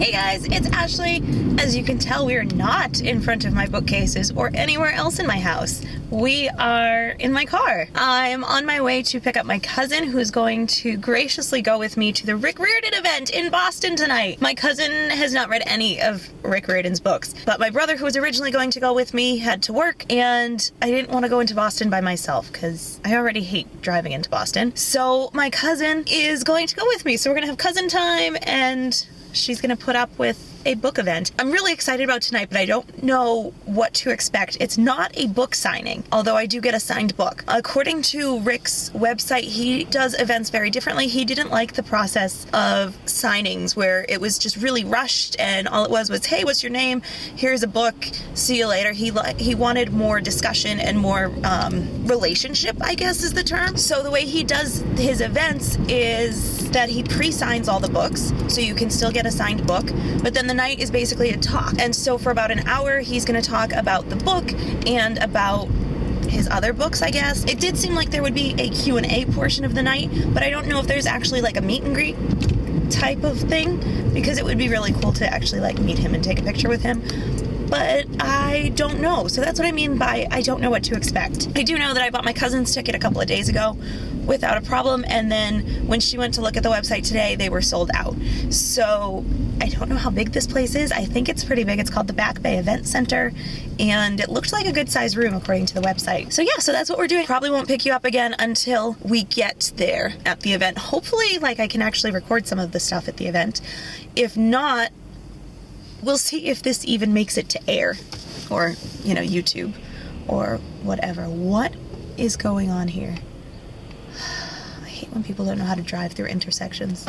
Hey guys, it's Ashley. As you can tell, we are not in front of my bookcases or anywhere else in my house. We are in my car. I'm on my way to pick up my cousin, who's going to graciously go with me to the Rick Riordan event in Boston tonight. My cousin has not read any of Rick Riordan's books, but my brother, who was originally going to go with me, had to work, and I didn't want to go into Boston by myself because I already hate driving into Boston. So my cousin is going to go with me, so we're gonna have cousin time, and she's gonna put up with a book event. I'm really excited about tonight, but I don't know what to expect. It's not a book signing, although I do get a signed book. According to Rick's website, he does events very differently. He didn't like the process of signings where it was just really rushed and all it was, hey, what's your name? Here's a book, see you later. He wanted more discussion and more relationship, I guess is the term. So the way he does his events is that he pre-signs all the books, so you can still get a signed book, but then the night is basically a talk. And so for about an hour, he's going to talk about the book and about his other books, I guess. It did seem like there would be a Q&A portion of the night, but I don't know if there's actually like a meet and greet type of thing, because it would be really cool to actually like meet him and take a picture with him. But I don't know. So that's what I mean by I don't know what to expect. I do know that I bought my cousin's ticket a couple of days ago without a problem, and then when she went to look at the website today, they were sold out. So I don't know how big this place is. I think it's pretty big. It's called the Back Bay Event Center, and it looked like a good size room according to the website. So yeah, so that's what we're doing. Probably won't pick you up again until we get there at the event. Hopefully, like, I can actually record some of the stuff at the event. If not, we'll see if this even makes it to air, or, you know, YouTube, or whatever. What is going on here? I hate when people don't know how to drive through intersections.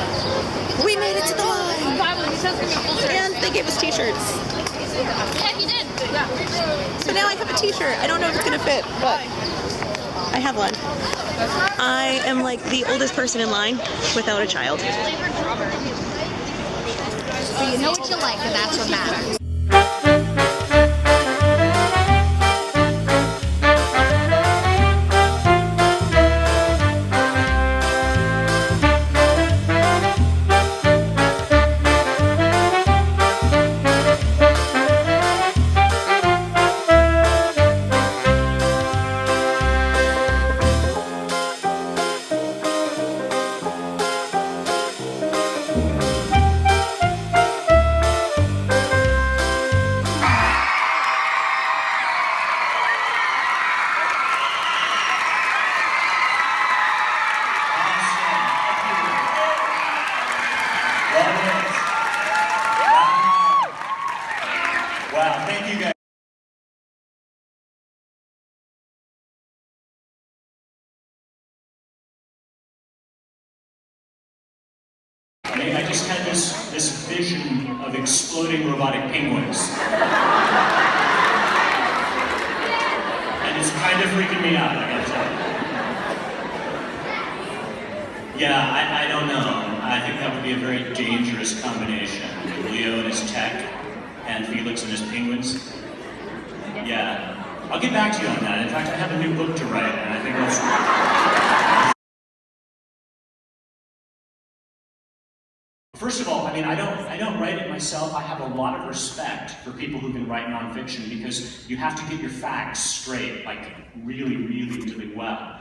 We made it to the line! And they gave us t-shirts. Yeah, he did. Yeah. So now I have a t-shirt. I don't know if it's gonna fit, but I have one. I am like the oldest person in line without a child. But you know what you like, and that's what matters. Wow, thank you guys. I just had this vision of exploding robotic penguins. And it's kind of freaking me out, I gotta tell you. Yeah, I don't know. I think that would be a very dangerous combination. Leo and his tech, and Felix and his penguins. Yeah, I'll get back to you on that. In fact, I have a new book to write, and I think that's... First of all, I mean, I don't write it myself. I have a lot of respect for people who can write nonfiction, because you have to get your facts straight, like really, really well.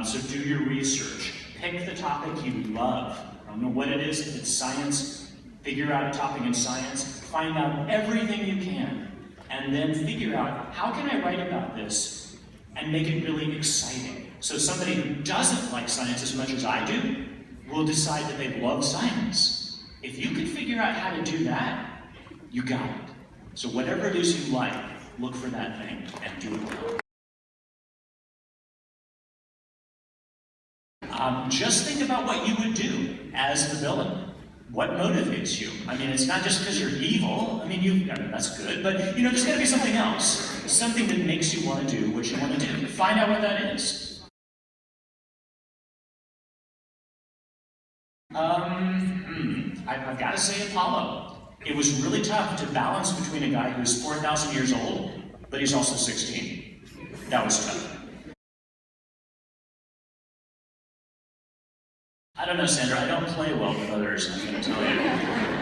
So do your research. Pick the topic you love. I don't know what it is. If it's science, figure out a topic in science. Find out everything you can, and then figure out, how can I write about this and make it really exciting? So somebody who doesn't like science as much as I do will decide that they love science. If you can figure out how to do that, you got it. So whatever it is you like, look for that thing and do it well. Just think about what you would do as the villain. What motivates you? I mean, it's not just because you're evil. I mean, that's good, but you know, there's gotta be something else. Something that makes you want to do what you want to do. Find out what that is. I've got to say Apollo. It was really tough to balance between a guy who's 4,000 years old, but he's also 16. That was tough. I don't know, Sandra, I don't play well with others, I'm going to tell you.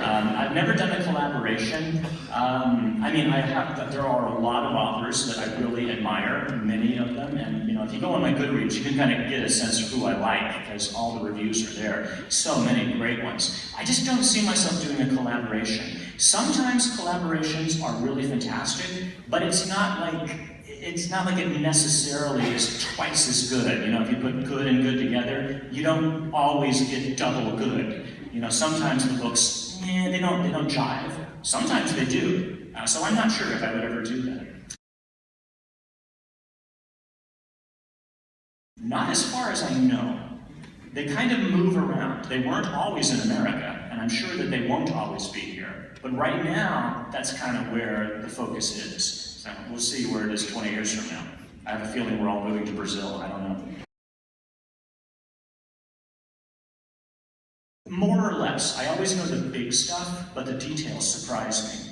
I've never done a collaboration. I mean, there are a lot of authors that I really admire, many of them, and if you go on my Goodreads, you can kind of get a sense of who I like, because all the reviews are there. So many great ones. I just don't see myself doing a collaboration. Sometimes collaborations are really fantastic, but it's not like it necessarily is twice as good. If you put good and good together, you don't always get double good. Sometimes the books, they don't jive. Sometimes they do. So I'm not sure if I would ever do that. Not as far as I know. They kind of move around. They weren't always in America, and I'm sure that they won't always be here. But right now, that's kind of where the focus is. So we'll see where it is 20 years from now. I have a feeling we're all moving to Brazil. I don't know. More or less. I always know the big stuff, but the details surprise me.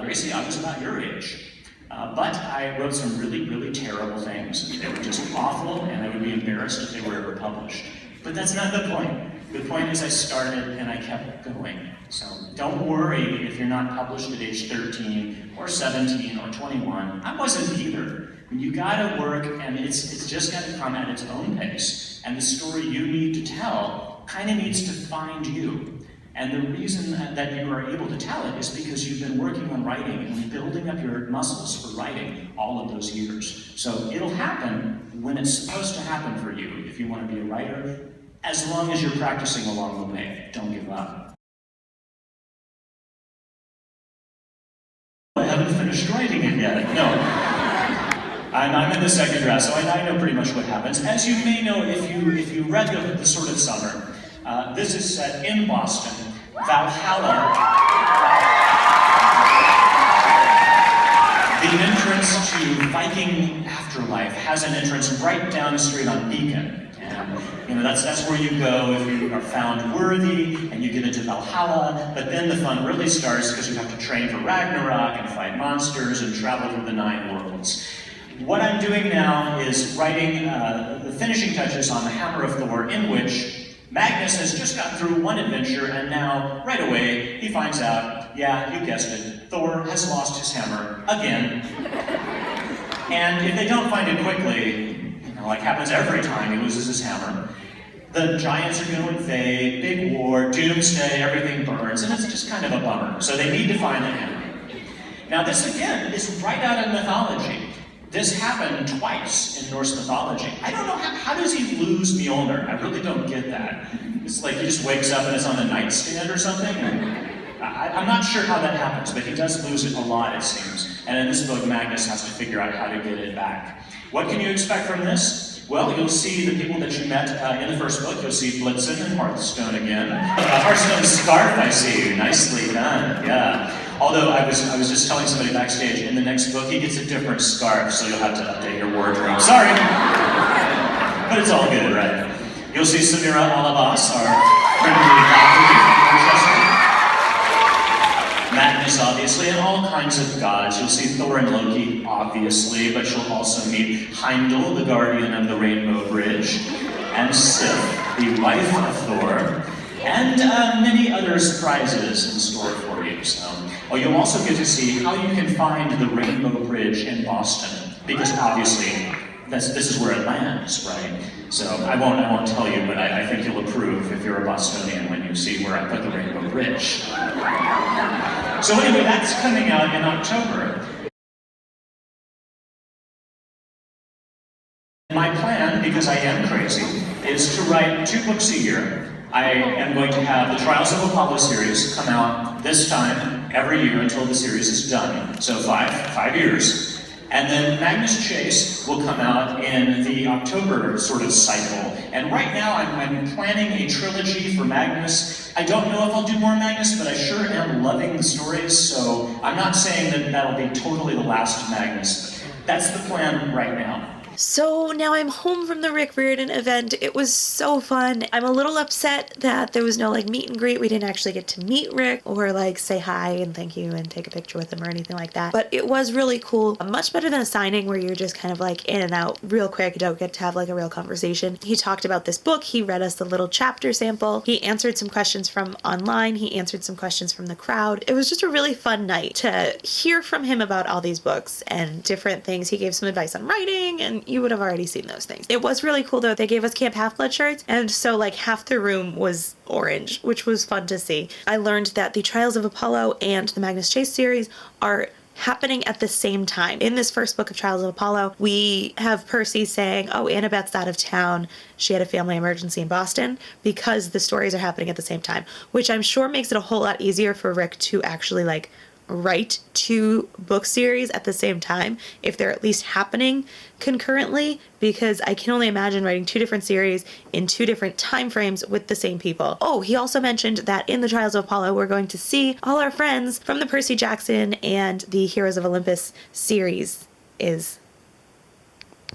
Gracie, I was about your age. But I wrote some really, really terrible things. They were just awful, and I would be embarrassed if they were ever published. But that's not the point. The point is I started and I kept going. So don't worry if you're not published at age 13 or 17 or 21. I wasn't either. You gotta work, and it's just gotta come at its own pace. And the story you need to tell kind of needs to find you. And the reason that you are able to tell it is because you've been working on writing and building up your muscles for writing all of those years. So it'll happen when it's supposed to happen for you if you want to be a writer, as long as you're practicing along the way. Don't give up. I haven't finished writing it yet. No. I'm in the second draft, so I know pretty much what happens. As you may know, if you read the Sword of Summer, this is set in Boston. Valhalla. The entrance to Viking Afterlife has an entrance right down the street on Beacon. And that's where you go if you are found worthy and you get into Valhalla. But then the fun really starts because you have to train for Ragnarok and fight monsters and travel through the 9 worlds. What I'm doing now is writing the finishing touches on the Hammer of Thor, in which Magnus has just gotten through one adventure, and now, right away, he finds out, yeah, you guessed it, Thor has lost his hammer again. And if they don't find it quickly, like happens every time he loses his hammer, the giants are going to invade, big war, doomsday, everything burns, and it's just kind of a bummer. So they need to find the hammer. Now this, again, is right out of mythology. This happened twice in Norse mythology. I don't know, how does he lose Mjolnir? I really don't get that. It's like he just wakes up and it's on the nightstand or something? I'm not sure how that happens, but he does lose it a lot, it seems. And in this book, Magnus has to figure out how to get it back. What can you expect from this? Well, you'll see the people that you met in the first book. You'll see Blitzen and Hearthstone again. Hearthstone scarf, I see. Nicely done, yeah. Although I was just telling somebody backstage, in the next book he gets a different scarf, so you'll have to update your wardrobe. Sorry! But it's all good, right? You'll see Samira Alabas, our friendly Valkyrie from Manchester. Magnus, obviously, and all kinds of gods. You'll see Thor and Loki, obviously, but you'll also meet Heimdall, the guardian of the Rainbow Bridge, and Sif, the wife of Thor, and many other surprises in store for you. So, you'll also get to see how you can find the Rainbow Bridge in Boston, because obviously this is where it lands, right? So I won't tell you, but I think you'll approve if you're a Bostonian when you see where I put the Rainbow Bridge. So anyway, that's coming out in October. My plan, because I am crazy, is to write 2 books a year. I am going to have the Trials of Apollo series come out this time every year until the series is done. So 5 years. And then Magnus Chase will come out in the October sort of cycle. And right now I'm planning a trilogy for Magnus. I don't know if I'll do more Magnus, but I sure am loving the stories, so I'm not saying that that'll be totally the last Magnus. But that's the plan right now. So now I'm home from the Rick Riordan event. It was so fun. I'm a little upset that there was no like meet and greet. We didn't actually get to meet Rick or like say hi and thank you and take a picture with him or anything like that. But it was really cool. Much better than a signing where you're just kind of like in and out real quick. You don't get to have like a real conversation. He talked about this book. He read us the little chapter sample. He answered some questions from online. He answered some questions from the crowd. It was just a really fun night to hear from him about all these books and different things. He gave some advice on writing, and you would have already seen those things. It was really cool though. They gave us Camp Half-Blood shirts, and so like half the room was orange, which was fun to see. I learned that the Trials of Apollo and the Magnus Chase series are happening at the same time. In this first book of Trials of Apollo, we have Percy saying, oh, Annabeth's out of town. She had a family emergency in Boston, because the stories are happening at the same time, which I'm sure makes it a whole lot easier for Rick to actually like write two book series at the same time if they're at least happening concurrently, because I can only imagine writing two different series in two different time frames with the same people. Oh, he also mentioned that in the Trials of Apollo we're going to see all our friends from the Percy Jackson and the Heroes of Olympus series.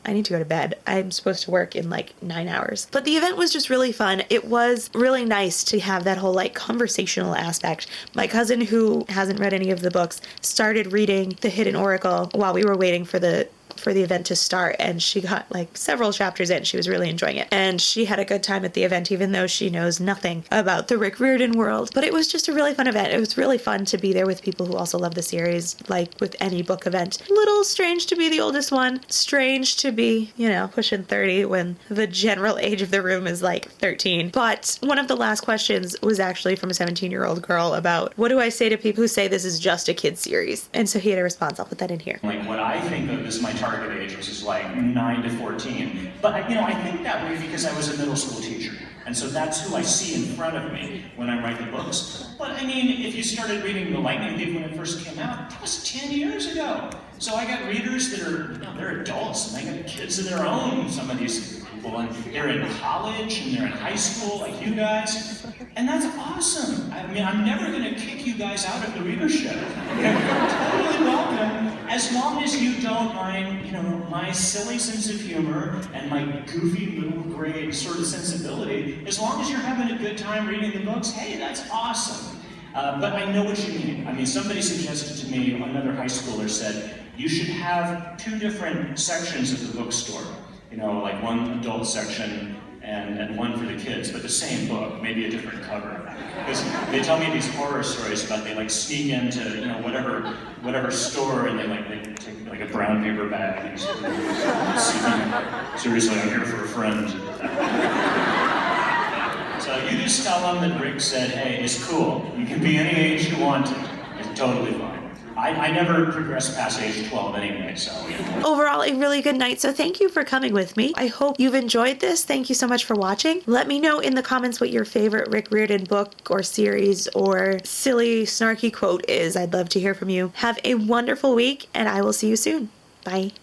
I need to go to bed. I'm supposed to work in like 9 hours. But the event was just really fun. It was really nice to have that whole like conversational aspect. My cousin, who hasn't read any of the books, started reading The Hidden Oracle while we were waiting for the event to start, and she got like several chapters in. She was really enjoying it, and she had a good time at the event even though she knows nothing about the Rick Riordan world. But it was just a really fun event. It was really fun to be there with people who also love the series. Like with any book event, a little strange to be the oldest one, strange to be, you know, pushing 30 when the general age of the room is like 13. But one of the last questions was actually from a 17-year-old girl about, what do I say to people who say this is just a kid's series? And so he had a response. I'll put that in here. Like what I think of as my target age, which is like 9 to 14. But you know, I think that way because I was a middle school teacher. And so that's who I see in front of me when I write the books. But I mean, if you started reading The Lightning Thief when it first came out, that was 10 years ago. So I got readers that are, you know, they're adults and they got kids of their own, some of these people, and they're in college and they're in high school like you guys. And that's awesome. I mean, I'm never gonna kick you guys out of the readership. You're totally welcome, as long as you don't mind, you know, my silly sense of humor and my goofy middle grade sort of sensibility. As long as you're having a good time reading the books, hey, that's awesome. But I know what you mean. I mean, somebody suggested to me, another high schooler said, you should have 2 different sections of the bookstore. You know, like one adult section and one for the kids, but the same book, maybe a different cover. Because they tell me these horror stories about they like sneak into, you know, whatever store, and they take like a brown paper bag and seriously, I'm here for a friend. So you just tell them that Rick said, hey, it's cool. You can be any age you want to. It's totally fine. I never progressed past age 12 anyway, so. Overall, a really good night, so thank you for coming with me. I hope you've enjoyed this. Thank you so much for watching. Let me know in the comments what your favorite Rick Riordan book or series or silly, snarky quote is. I'd love to hear from you. Have a wonderful week, and I will see you soon. Bye.